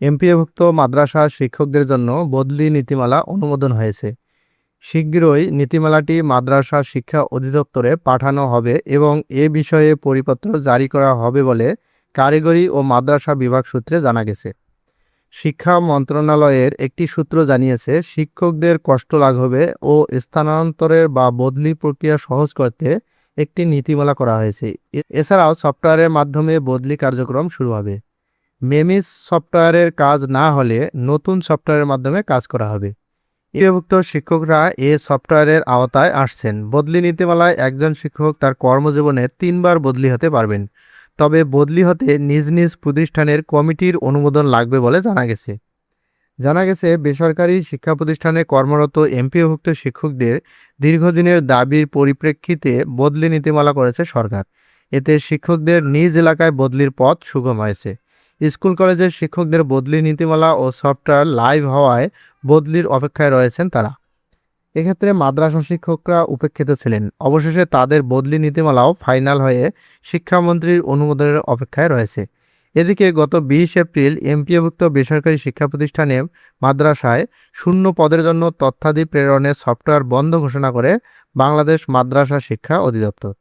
এমপিওভুক্ত মাদ্রাসা শিক্ষকদের জন্য বদলি নীতিমালা অনুমোদন হয়েছে। শীঘ্রই নীতিমালাটি মাদ্রাসা শিক্ষা অধিদপ্তরে পাঠানো হবে এবং এ বিষয়ে পরিপত্র জারি করা হবে বলে কারিগরি ও মাদ্রাসা বিভাগ সূত্রে জানা গেছে। শিক্ষা মন্ত্রণালয়ের একটি সূত্র জানিয়েছে, শিক্ষকদের কষ্ট লাঘবে ও স্থানান্তরের বা বদলি প্রক্রিয়া সহজ করতে একটি নীতিমালা করা হয়েছে। এছাড়াও সফটওয়্যারের মাধ্যমে বদলি কার্যক্রম শুরু হবে। মেমিস সফটওয়্যারের কাজ না হলে নতুন সফটওয়্যারের মাধ্যমে কাজ করা হবে। এমপিওভুক্ত শিক্ষকরা এ সফটওয়্যারের আওতায় আসছেন। বদলি নীতিমালায় একজন শিক্ষক তার কর্মজীবনে 3 বার বদলি হতে পারবেন। তবে বদলি হতে নিজ নিজ প্রতিষ্ঠানের কমিটির অনুমোদন লাগবে বলে জানা গেছে বেসরকারি শিক্ষা প্রতিষ্ঠানে কর্মরত এমপিওভুক্ত শিক্ষকদের দীর্ঘদিনের দাবির পরিপ্রেক্ষিতে বদলি নীতিমালা করেছে সরকার। এতে শিক্ষকদের নিজ এলাকায় বদলির পথ সুগম হয়েছে। স্কুল কলেজের শিক্ষকদের বদলি নীতিমালা ও সফটওয়্যার লাইভ হওয়ায় বদলির অপেক্ষায় রয়েছেন তারা। এক্ষেত্রে মাদ্রাসা শিক্ষকরা উপেক্ষিত ছিলেন। অবশেষে তাদের বদলি নীতিমালাও ফাইনাল হয়ে শিক্ষামন্ত্রীর অনুমোদনের অপেক্ষায় রয়েছে। এদিকে গত 20 এপ্রিল এমপিওভুক্ত বেসরকারি শিক্ষা প্রতিষ্ঠানে মাদ্রাসায় শূন্য পদের জন্য তথ্যাদি প্রেরণের সফটওয়্যার বন্ধ ঘোষণা করে বাংলাদেশ মাদ্রাসা শিক্ষা অধিদপ্তর।